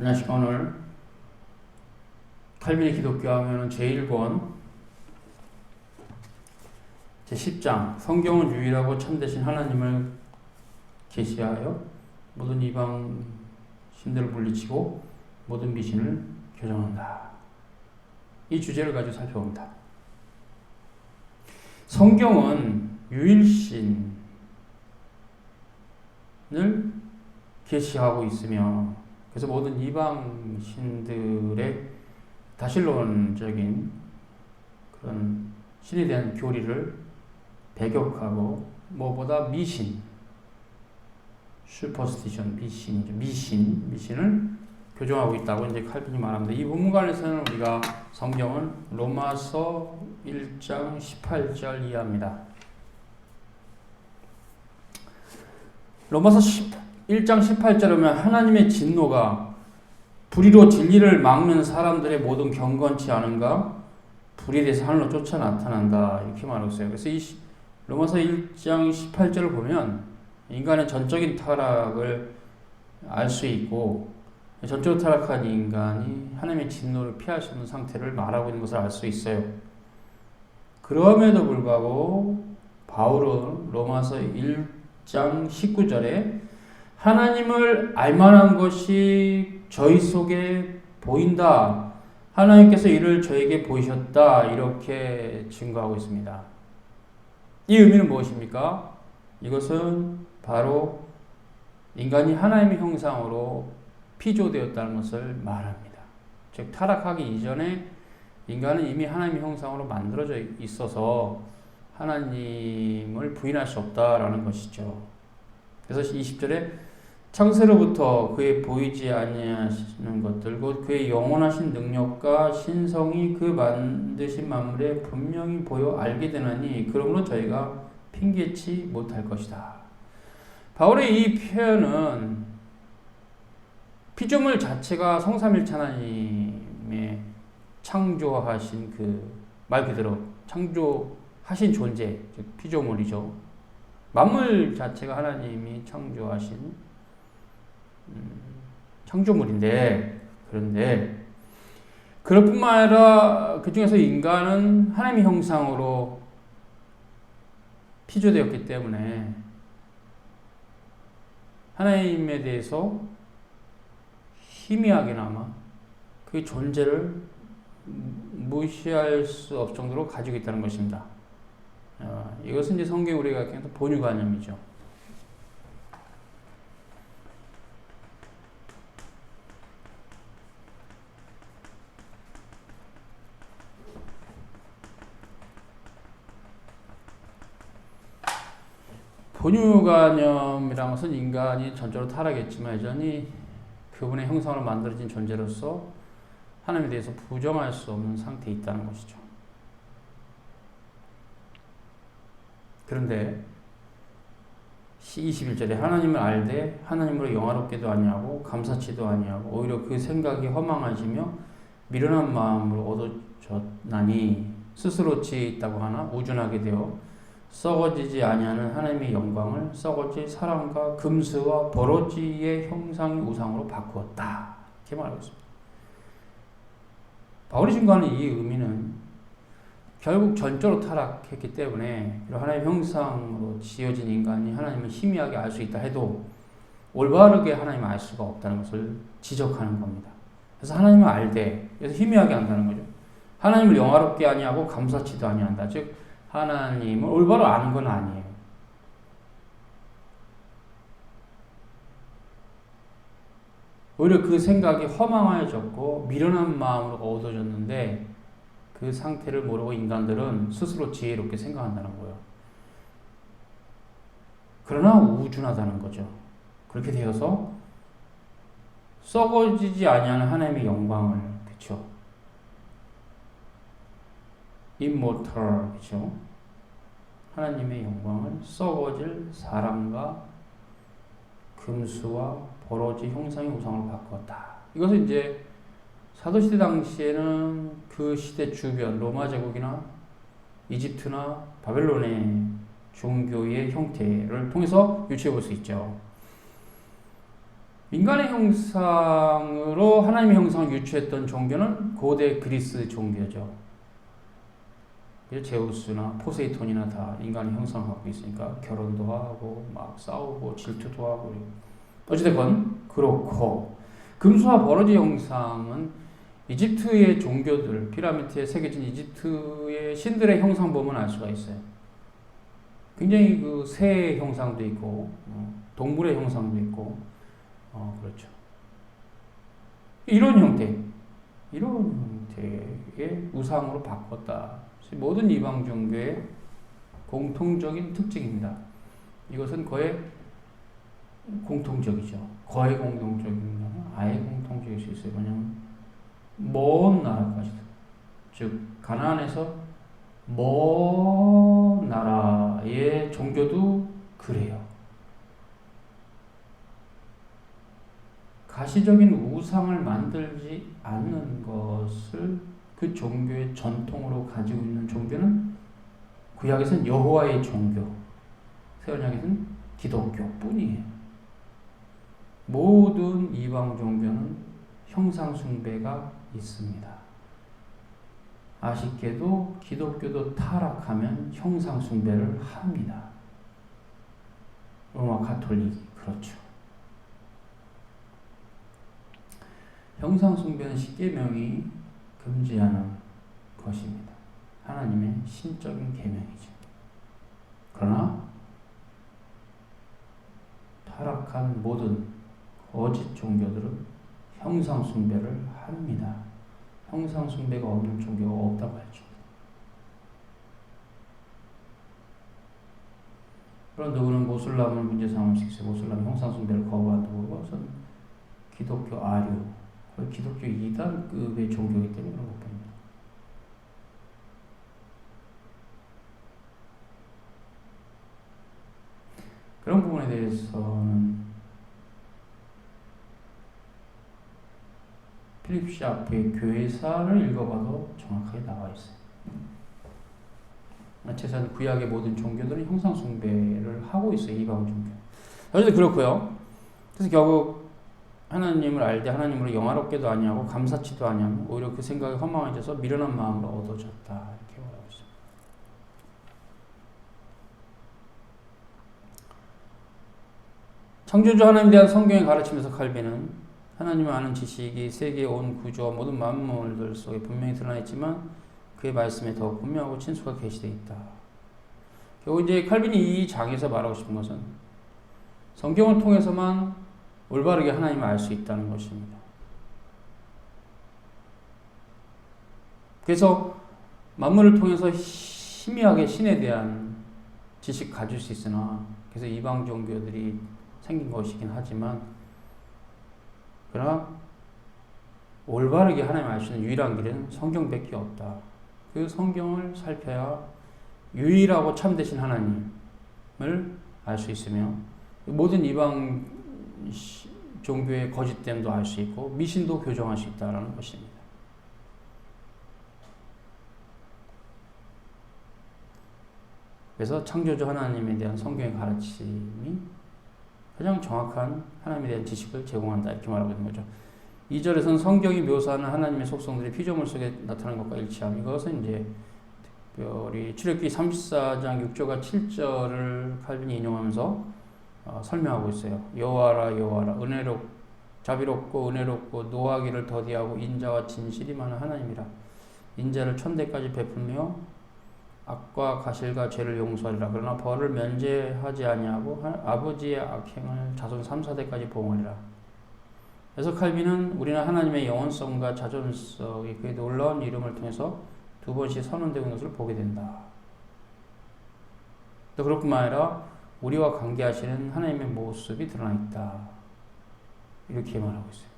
안녕하십니까. 오늘 칼빈의 기독교 하면은 제1권 제10장 성경은 유일하고 참되신 하나님을 계시하여 모든 이방 신들을 물리치고 모든 미신을 교정한다. 이 주제를 가지고 살펴봅니다. 성경은 유일신을 계시하고 있으며 그래서 모든 이방 신들의 다신론적인 그런 신에 대한 교리를 배격하고 무엇보다 미신, 슈퍼스티션, 미신을 교정하고 있다고 이제 칼빈이 말합니다. 이 본문관에서는 우리가 성경은 로마서 1장 18절 이하입니다. 로마서 1장 18절에 보면 하나님의 진노가 불의로 진리를 막는 사람들의 모든 경건치 않은가 불이 돼서 하늘로 쫓아 나타난다 이렇게 말하고 있어요. 그래서 이 로마서 1장 18절을 보면 인간의 전적인 타락을 알 수 있고 전적으로 타락한 인간이 하나님의 진노를 피할 수 없는 상태를 말하고 있는 것을 알 수 있어요. 그럼에도 불구하고 바울은 로마서 1장 19절에 하나님을 알만한 것이 저희 속에 보인다. 하나님께서 이를 저에게 보이셨다. 이렇게 증거하고 있습니다. 이 의미는 무엇입니까? 이것은 바로 인간이 하나님의 형상으로 피조되었다는 것을 말합니다. 즉 타락하기 이전에 인간은 이미 하나님의 형상으로 만들어져 있어서 하나님을 부인할 수 없다라는 것이죠. 그래서 20절에 창세로부터 그의 보이지 아니하시는 것들 곧 그의 영원하신 능력과 신성이 그 만드신 만물에 분명히 보여 알게 되나니 그러므로 저희가 핑계치 못할 것이다. 바울의 이 표현은 피조물 자체가 성삼일체 하나님의 창조하신 그 말 그대로 창조하신 존재, 즉 피조물이죠. 만물 자체가 하나님이 창조하신 창조물인데 그런데 그럴 뿐만 아니라 그 중에서 인간은 하나님의 형상으로 피조되었기 때문에 하나님에 대해서 희미하게나마 그 존재를 무시할 수 없을 정도로 가지고 있다는 것입니다. 이것은 이제 성경 우리가 그냥 본유관념이죠. 본유관념이라는 것은 인간이 전적으로 타락했지만 여전히 그분의 형상으로 만들어진 존재로서 하나님에 대해서 부정할 수 없는 상태에 있다는 것이죠. 그런데 21절에 하나님을 알되 하나님으로 영화롭게도 아니하고 감사치도 아니하고 오히려 그 생각이 허망하시며 미련한 마음으로 얻어졌나니 스스로 지혜 있다고 하나 우준하게 되어 썩어지지 아니하는 하나님의 영광을 썩어질 사랑과 금수와 버러지의 형상의 우상으로 바꾸었다. 이렇게 말하고 있습니다. 바울이 증거하는 이 의미는 결국 전적으로 타락했기 때문에 하나님의 형상으로 지어진 인간이 하나님을 희미하게 알 수 있다 해도 올바르게 하나님을 알 수가 없다는 것을 지적하는 겁니다. 그래서 하나님을 알되 그래서 희미하게 한다는 거죠. 하나님을 영화롭게 아니하고 감사치도 아니한다. 즉 하나님을 올바로 아는 건 아니에요. 오히려 그 생각이 허망해졌고 미련한 마음으로 얻어졌는데 그 상태를 모르고 인간들은 스스로 지혜롭게 생각한다는 거예요. 그러나 우준하다는 거죠. 그렇게 되어서 썩어지지 아니하는 하나님의 영광을, 그렇죠? immortal, 그렇죠? 하나님의 영광을 썩어질 사람과 금수와 버러지 형상의 우상으로 바꾸었다. 이것은 이제 사도시대 당시에는 그 시대 주변 로마 제국이나 이집트나 바벨론의 종교의 형태를 통해서 유추해 볼 수 있죠. 인간의 형상으로 하나님의 형상을 유추했던 종교는 고대 그리스 종교죠. 제우스나 포세이돈이나 다 인간의 형상을 갖고 있으니까 결혼도 하고 막 싸우고 질투도 하고. 어찌됐건 그렇고, 금수와 버러지 형상은 이집트의 종교들, 피라미드에 새겨진 이집트의 신들의 형상 보면 알 수가 있어요. 굉장히 그 새의 형상도 있고 동물의 형상도 있고 그렇죠. 이런 형태의 우상으로 바꿨다. 모든 이방 종교의 공통적인 특징입니다. 이것은 거의 공통적이죠. 거의 공통적입니다. 아예 공통적일 수 있어요. 왜냐하면 먼 나라까지도, 즉 가나안에서 먼 나라의 종교도 그래요. 가시적인 우상을 만들지 않는 것을 그 종교의 전통으로 가지고 있는 종교는 구약에서는 여호와의 종교, 새언약에서는 기독교뿐이에요. 모든 이방 종교는 형상 숭배가 있습니다. 아쉽게도 기독교도 타락하면 형상 숭배를 합니다. 로마 가톨릭이 그렇죠. 형상 숭배는 십계명이 금지하는 것입니다. 하나님의 신적인 계명이죠. 그러나 타락한 모든 거짓 종교들은 형상 숭배를 합니다. 형상 숭배가 없는 종교가 없다고 했죠. 그런 누구는 모슬람을 문제 삼을 수 있어요. 모슬람 형상 숭배를 거부한다고. 그것은 기독교 아류, 기독교 이단급의 종교이기 때문에 그런 것뿐입니다. 그런 부분에 대해서는 필립 샤프의 교회사를 읽어봐도 정확하게 나와 있어요. 최소한 구약의 모든 종교들은 형상 숭배를 하고 있어요. 이방 종교. 어쨌든 그렇고요. 그래서 결국 하나님을 알되 하나님으로 영화롭게도 아니하고 감사치도 아니하면 오히려 그 생각이 허망해져서 미련한 마음으로 얻어졌다. 이렇게 말하고 있습니다. 창조주 하나님에 대한 성경의 가르침에서 칼빈은 하나님을 아는 지식이 세계의 온 구조와 모든 만물들 속에 분명히 드러나 있지만 그의 말씀에 더욱 분명하고 친숙하게 계시되어 있다. 결국 이제 칼빈이 이 장에서 말하고 싶은 것은 성경을 통해서만 올바르게 하나님을 알 수 있다는 것입니다. 그래서 만물을 통해서 희미하게 신에 대한 지식 가질 수 있으나, 그래서 이방 종교들이 생긴 것이긴 하지만, 그러나 올바르게 하나님을 알 수 있는 유일한 길은 성경밖에 없다. 그 성경을 살펴야 유일하고 참되신 하나님을 알 수 있으며 모든 이방 종교의 거짓됨도 알 수 있고 미신도 교정할 수 있다는 것입니다. 그래서 창조주 하나님에 대한 성경의 가르침이 가장 정확한 하나님에 대한 지식을 제공한다, 이렇게 말하고 있는 거죠. 2절에서는 성경이 묘사하는 하나님의 속성들이 피조물 속에 나타나는 것과 일치함. 이것은 이제 특별히 출애굽기 34장 6절과 7절을 칼빈이 인용하면서 설명하고 있어요. 여호와라 여호와라 자비롭고 은혜롭고 노하기를 더디하고 인자와 진실이 많은 하나님이라. 인자를 천대까지 베풀며 악과 가실과 죄를 용서하리라. 그러나 벌을 면제하지 아니하고 아버지의 악행을 자손 3, 4대까지 보응하리라. 그래서 칼빈은 우리는 하나님의 영원성과 자존성이 그의 놀라운 이름을 통해서 두 번씩 선언되고 있는 것을 보게 된다. 또 그렇뿐만 아니라 우리와 관계하시는 하나님의 모습이 드러나 있다. 이렇게 말하고 있어요.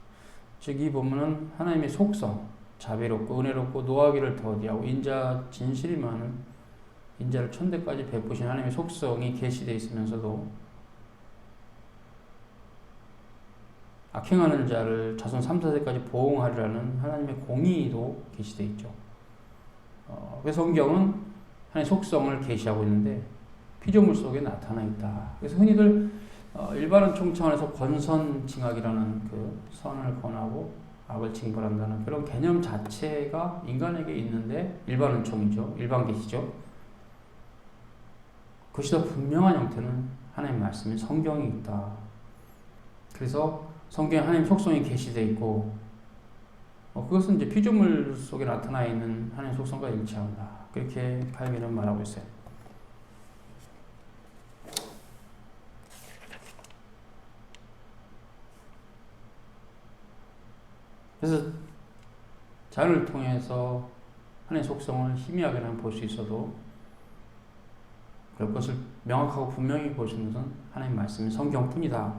즉 이 본문은 하나님의 속성, 자비롭고 은혜롭고 노하기를 더디하고 인자 진실이 많은, 인자를 천대까지 베푸신 하나님의 속성이 계시되어 있으면서도 악행하는 자를 자손 3, 4대까지 보응하리라는 하나님의 공의도 계시되어 있죠. 그래서 성경은 하나님의 속성을 계시하고 있는데 피조물 속에 나타나 있다. 그래서 흔히들 일반은 총차원에서 권선징악이라는 그 선을 권하고 악을 징벌한다는 그런 개념 자체가 인간에게 있는데 일반은 총이죠. 일반 계시죠. 그것이 더 분명한 형태는 하나님의 말씀인 성경이 있다. 그래서 성경에 하나님 속성이 계시되어 있고 그것은 이제 피조물 속에 나타나 있는 하나님 속성과 일치한다. 그렇게 칼빈은 말하고 있어요. 그래서 자연을 통해서 하나님의 속성을 희미하게는 볼 수 있어도 그것을 명확하고 분명히 볼 수 있는 것은 하나님의 말씀인 성경뿐이다.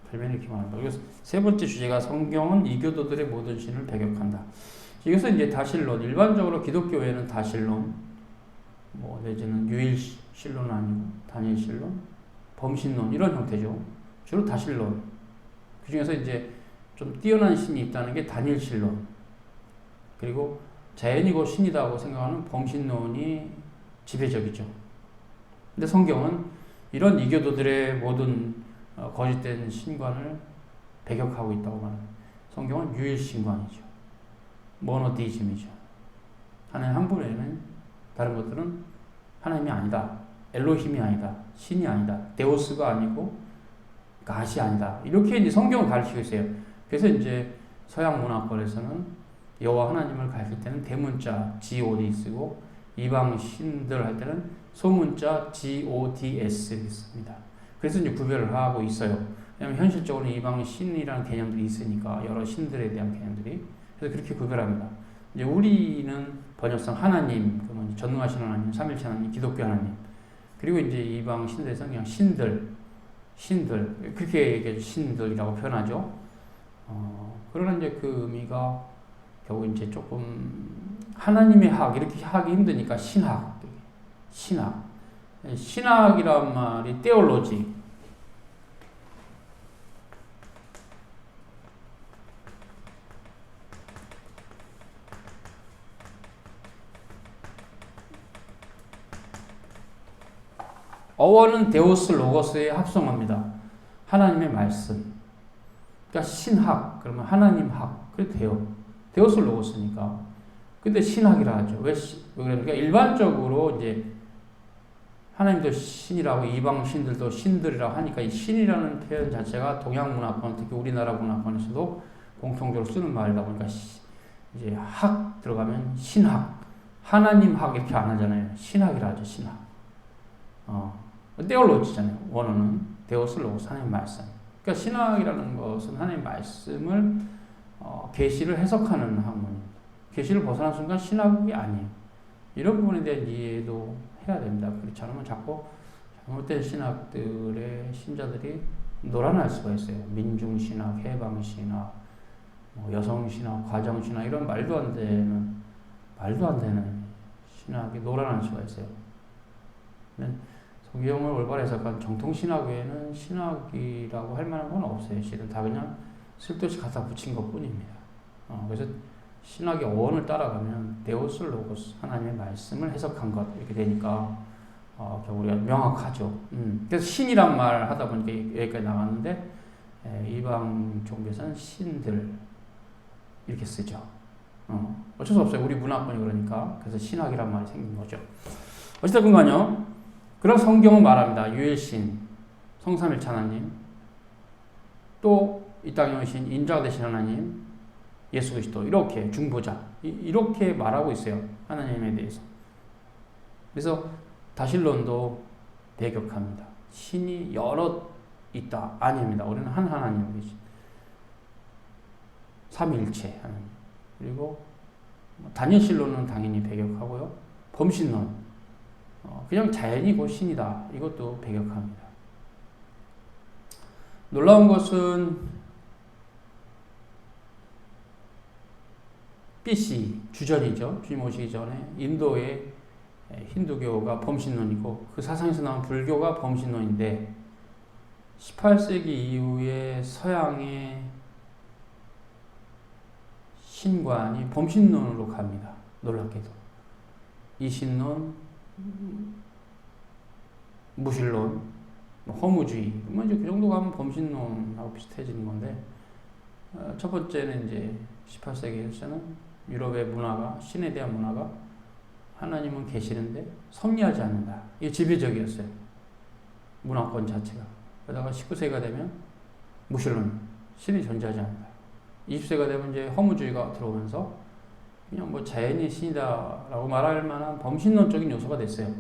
칼빈이 이렇게 말합니다. 그래서 세 번째 주제가 성경은 이교도들의 모든 신을 배격한다. 여기서 이제 다신론, 일반적으로 기독교에는 다신론, 내지는 유일신론 아니고 단일신론, 범신론 이런 형태죠. 주로 다신론. 그 중에서 이제 좀 뛰어난 신이 있다는 게 단일신론. 그리고 자연이 곧 신이다고 생각하는 범신론이 지배적이죠. 근데 성경은 이런 이교도들의 모든 거짓된 신관을 배격하고 있다고 말합니다. 성경은 유일신관이죠. 모노디즘이죠. 하나님 한 분에는 다른 것들은 하나님이 아니다. 엘로힘이 아니다. 신이 아니다. 데오스가 아니고 가시 아니다. 이렇게 이제 성경을 가르치고 있어요. 그래서 이제 서양 문화권에서는 여호와 하나님을 가르칠 때는 대문자 God 쓰고 이방 신들 할 때는 소문자 GODS 씁니다. 그래서 이제 구별을 하고 있어요. 왜냐하면 현실적으로 이방 신이라는 개념들이 있으니까 여러 신들에 대한 개념들이 그래서 그렇게 구별합니다. 이제 우리는 번역상 하나님, 그러면 전능하신 하나님, 삼일체 하나님, 기독교 하나님, 그리고 이제 이방 신들에서는 그냥 신들 그렇게 얘기해 신들이라고 표현하죠. 그러나 이제 그 의미가 결국 이제 조금 하나님의 학 이렇게 하기 힘드니까 신학이란 말이 테올로지. 어원은 데오스 로고스에 합성합니다. 하나님의 말씀. 그러니까 신학, 그러면 하나님 학. 그래 돼요. 데오스 로고스니까. 근데 신학이라 하죠. 왜 그러니까 일반적으로 이제 하나님도 신이라고 이방 신들도 신들이라고 하니까 이 신이라는 표현 자체가 동양 문화권, 특히 우리나라 문화권에서도 공통적으로 쓰는 말이다 보니까 이제 학 들어가면 신학, 하나님 학 이렇게 안 하잖아요. 신학이라 하죠. 신학. 테올로지잖아요. 원어는 데오스 로고스 하나님 말씀. 그러니까 신학이라는 것은 하나님 말씀을 계시를 해석하는 학문입니다. 계시를 벗어난 순간 신학이 아니에요. 이런 부분에 대한 이해도 해야 됩니다. 그렇지 않으면 자꾸 잘못된 신학들의 신자들이 놀아날 수가 있어요. 민중신학, 해방신학, 여성신학, 과정신학 이런 말도 안 되는 신학이 놀아날 수가 있어요. 성경을 올바로 해석한 정통신학 외에는 신학이라고 할 만한 건 없어요. 실은 다 그냥 쓸데없이 갖다 붙인 것 뿐입니다. 그래서 신학의 어원을 따라가면 데오스 로고스 하나님의 말씀을 해석한 것 이렇게 되니까 우리가 명확하죠. 그래서 신이란 말 하다 보니까 여기까지 나왔는데 이방 종교에서는 신들 이렇게 쓰죠. 어쩔 수 없어요. 우리 문화권이 그러니까. 그래서 신학이란 말이 생긴 거죠. 어쨌든 간요. 그럼 성경은 말합니다. 유일신, 성삼일체 하나님, 또 이 땅에 오신 인자가 되신 하나님, 예수 그리스도 이렇게 중보자 이렇게 말하고 있어요. 하나님에 대해서. 그래서 다신론도 배격합니다. 신이 여럿 있다 아닙니다. 우리는 한 하나님이지. 삼일체 하나님. 그리고 단일신론은 당연히 배격하고요. 범신론 그냥 자연이 곧 신이다. 이것도 배격합니다. 놀라운 것은 BC 주전이죠. 주님 오시기 전에 인도의 힌두교가 범신론이고 그 사상에서 나온 불교가 범신론인데 18세기 이후에 서양의 신관이 범신론으로 갑니다. 놀랍게도. 이신론, 무신론, 뭐 허무주의, 뭐 이제 그 정도 가면 범신론하고 비슷해지는 건데, 첫 번째는 이제 18세기에서는 유럽의 문화가, 신에 대한 문화가 하나님은 계시는데 섭리하지 않는다. 이게 지배적이었어요. 문화권 자체가. 그러다가 19세기가 되면 무신론, 신이 존재하지 않는다. 20세기가 되면 이제 허무주의가 들어오면서 그냥 뭐 자연이 신이다라고 말할 만한 범신론적인 요소가 됐어요.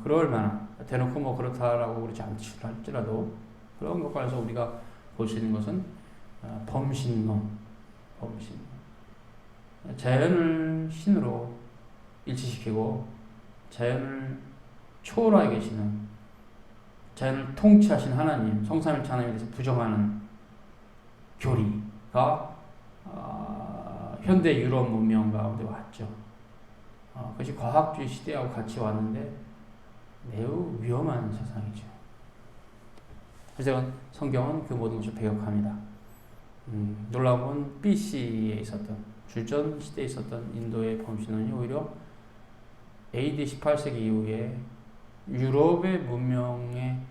그럴 만한, 대놓고 뭐 그렇다라고 그러지 않을지라도 그런 것과에서 우리가 볼 수 있는 것은 범신론. 자연을 신으로 일치시키고 자연을 초월하게 계시는, 자연을 통치하신 하나님, 성삼일체 하나님에 대해서 부정하는 교리가 현대 유럽 문명 가운데 왔죠. 그것이 과학주의 시대하고 같이 왔는데 매우 위험한 세상이죠. 그래서 성경은 그 모든 것을 배격합니다. 놀라운 건 BC에 있었던, 주전 시대에 있었던 인도의 범신론이 오히려 AD 18세기 이후에 유럽의 문명에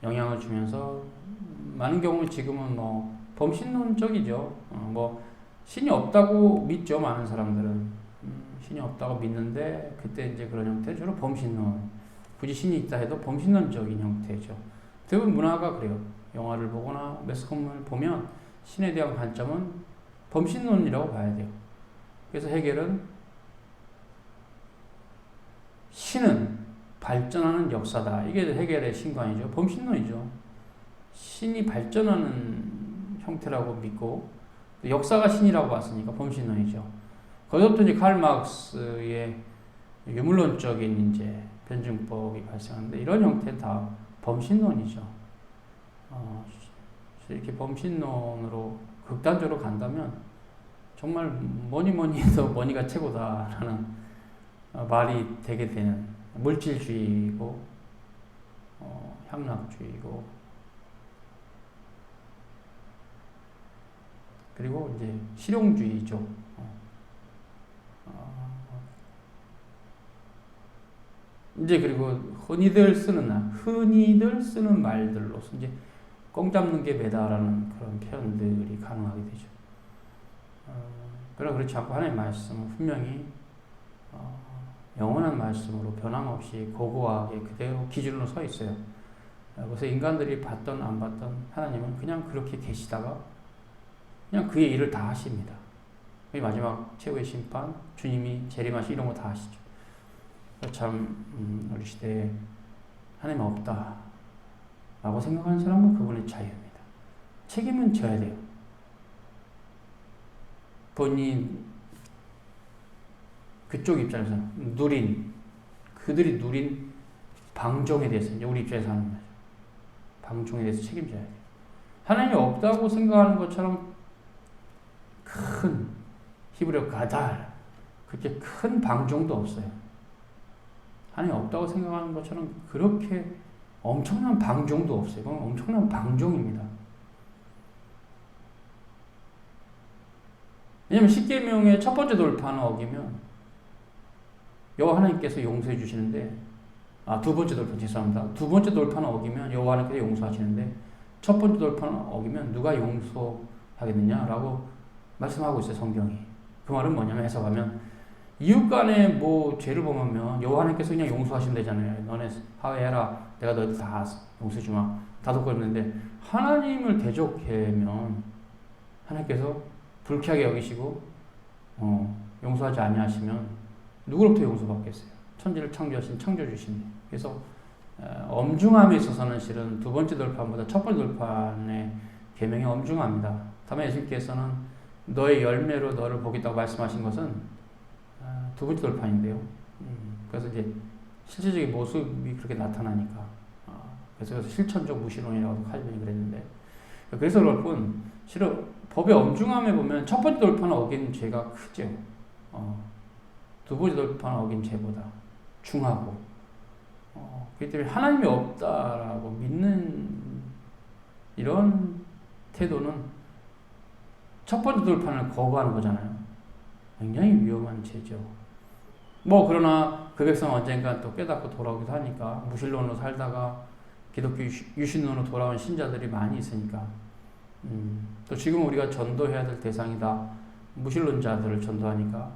영향을 주면서 많은 경우 지금은 뭐 범신론적이죠. 뭐 신이 없다고 믿죠. 많은 사람들은 신이 없다고 믿는데 그때 이제 그런 형태 주로 범신론. 굳이 신이 있다 해도 범신론적인 형태죠. 대부분 문화가 그래요. 영화를 보거나 매스컴을 보면 신에 대한 관점은 범신론이라고 봐야 돼요. 그래서 해겔은 신은 발전하는 역사다. 이게 해겔의 신관이죠. 범신론이죠. 신이 발전하는 형태라고 믿고 역사가 신이라고 봤으니까 범신론이죠. 거기서부터 이제 칼 마르크스의 유물론적인 이제 변증법이 발생하는데 이런 형태는 다 범신론이죠. 이렇게 범신론으로 극단적으로 간다면 정말 뭐니 해도 뭐니가 최고다라는 말이 되게 되는 물질주의이고 향락주의이고 그리고 이제 실용주의죠. 이제 그리고 흔히들 쓰는 말들로서 이제 꽁 잡는 게 매다라는 그런 표현들이 가능하게 되죠. 그러나 그렇지 않고 하나님의 말씀은 분명히 영원한 말씀으로 변함없이 고고하게 그대로 기준으로 서 있어요. 그래서 인간들이 봤던 안 봤던 하나님은 그냥 그렇게 계시다가 그냥 그의 일을 다 하십니다. 마지막 최후의 심판, 주님이 재림하시 이런 거 다 하시죠. 참 우리 시대에 하나님 없다 라고 생각하는 사람은 그분의 자유입니다. 책임은 져야 돼요. 본인 그쪽 입장에서는 그들이 누린 방종에 대해서 이제 우리 입장에서 하는 거죠. 방종에 대해서 책임져야 돼요. 하나님이 없다고 생각하는 것처럼 큰 히브리어 가달 그렇게 큰 방종도 없어요. 하나님 없다고 생각하는 것처럼 그렇게 엄청난 방종도 없어요. 그건 엄청난 방종입니다. 왜냐하면 십계명의 첫 번째 돌파는 어기면 여호와 하나님께서 용서해 주시는데 두 번째 돌파 죄송합니다. 두 번째 돌파는 어기면 여호와 하나님께서 용서하시는데 첫 번째 돌파는 어기면 누가 용서하겠느냐라고 말씀하고 있어요. 성경이. 그 말은 뭐냐면 해석하면 이웃 간에 뭐 죄를 범하면 여호와 하나님께서 그냥 용서하시면 되잖아요. 너네 화해해라. 내가 너희들 다 용서해 주마. 다독거리는데 하나님을 대적하면 하나님께서 불쾌하게 여기시고 용서하지 아니하시면 누구로부터 용서받겠어요? 천지를 창조하신 창조주신데. 그래서 엄중함에 있어서는 실은 두 번째 돌판보다 첫 번째 돌판의 계명이 엄중합니다. 다만 예수님께서는 너의 열매로 너를 보겠다고 말씀하신 것은 두 번째 돌판인데요. 그래서 이제 실질적인 모습이 그렇게 나타나니까 그래서 실천적 무신론이라고 칼빈이 그랬는데 그래서 그럴 뿐 실은 법의 엄중함에 보면 첫 번째 돌판을 어긴 죄가 크죠. 두 번째 돌판을 어긴 죄보다 중하고 그렇기 때문에 하나님이 없다라고 믿는 이런 태도는 첫 번째 돌판을 거부하는 거잖아요. 굉장히 위험한 죄죠. 뭐 그러나 그 백성은 언젠가 또 깨닫고 돌아오기도 하니까 무신론으로 살다가 기독교 유신론으로 돌아온 신자들이 많이 있으니까. 또 지금 우리가 전도해야 될 대상이다. 무신론자들을 전도하니까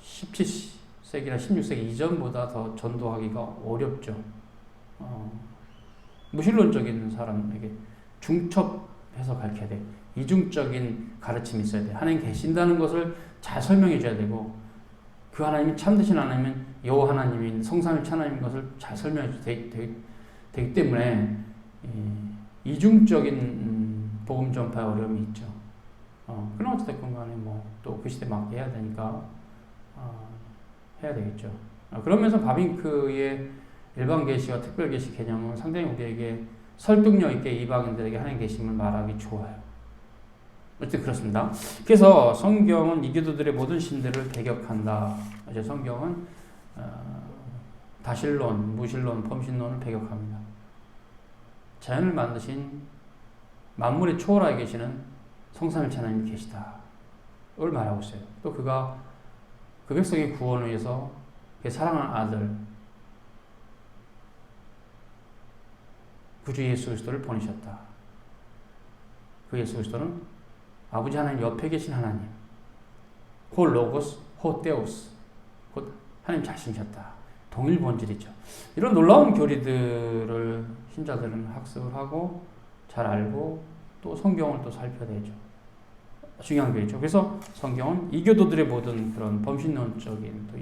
17세기나 16세기 이전보다 더 전도하기가 어렵죠. 무신론적인 사람에게 중첩해서 가르쳐야 돼. 이중적인 가르침이 있어야 돼. 하나님 계신다는 것을 잘 설명해 줘야 되고, 그 하나님이 참되신 하나님은 여호와 하나님인 성삼일체 하나님인 것을 잘 설명해 줘야 되기 때문에 이중적인 복음 전파의 어려움이 있죠. 그럼 어찌됐건 간에 또 그 시대에 맞게 해야 되니까 해야 되겠죠. 그러면서 바빙크의 일반 계시와 특별 계시 개념은 상당히 우리에게 설득력 있게 이방인들에게 하나님 계심을 말하기 좋아요. 어쨌든 그렇습니다. 그래서 성경은 이교도들의 모든 신들을 배격한다. 이제 성경은 다신론, 무신론, 범신론을 배격합니다. 자연을 만드신 만물의 초월하에 계시는 성삼일체 하나님이 계시다. 을 말하고 있어요. 또 그가 그 백성의 구원을 위해서 그 사랑하는 아들 구주 예수 그리스도를 보내셨다. 그 예수 그리스도는 아버지 하나님 옆에 계신 하나님, 호 로고스, 호 데우스, 곧 하나님 자신이셨다. 동일 본질이죠. 이런 놀라운 교리들을 신자들은 학습을 하고 잘 알고 또 성경을 또 살펴내죠. 중요한 교리죠. 그래서 성경은 이교도들의 모든 그런 범신론적인 또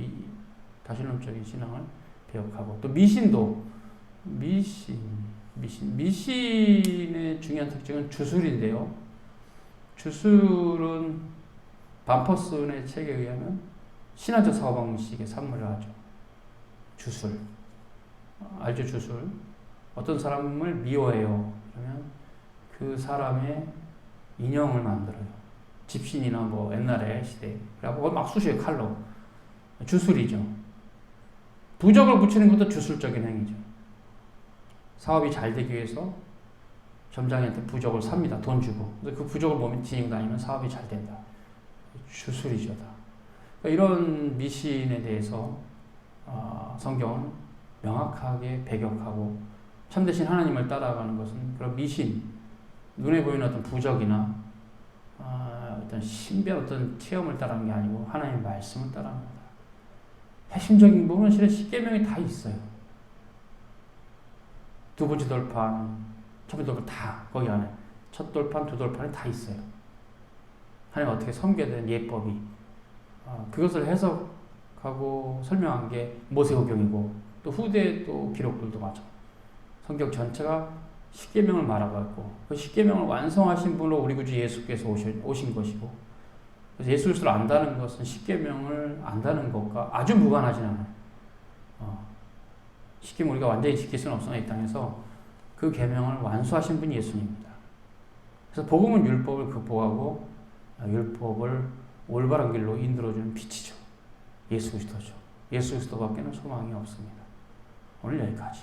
다신론적인 신앙을 배역하고, 또 미신도 미신의 중요한 특징은 주술인데요. 주술은 반퍼슨의 책에 의하면 신화적 사고방식의 산물을 하죠. 주술. 알죠, 주술? 어떤 사람을 미워해요. 그러면 그 사람의 인형을 만들어요. 집신이나 옛날에 시대. 그래갖고 막 쑤셔요, 칼로. 주술이죠. 부적을 붙이는 것도 주술적인 행위죠. 사업이 잘 되기 위해서 점장한테 부적을 삽니다. 돈 주고. 그 부적을 몸에 지니고 다니면 사업이 잘 된다. 주술이죠. 그러니까 이런 미신에 대해서 성경은 명확하게 배격하고, 참되신 하나님을 따라가는 것은 그런 미신, 눈에 보이는 어떤 부적이나 어떤 신비한 어떤 체험을 따라하는 게 아니고 하나님의 말씀을 따라하는 거다. 핵심적인 부분은 실은 십계명이 다 있어요. 두 번째 돌판, 첫 번째 돌판 다 거기 안에 첫 돌판, 두 돌판에 다 있어요. 하나님 어떻게 섬겨야 되는 예법이, 그것을 해석하고 설명한 게 모세오경이고, 또 후대 또 기록들도 맞아. 성경 전체가 십계명을 말하고 있고, 그 십계명을 완성하신 분으로 우리 구주 예수께서 오신 것이고, 그래서 예수 그리스도를 안다는 것은 십계명을 안다는 것과 아주 무관하진 않아요. 십계명 우리가 완전히 지킬 수는 없으나 이 땅에서 그 계명을 완수하신 분이 예수님입니다. 그래서 복음은 율법을 극복하고 율법을 올바른 길로 인도해주는 빛이죠. 예수 그리스도죠. 예수 그리스도밖에는 소망이 없습니다. 오늘 여기까지.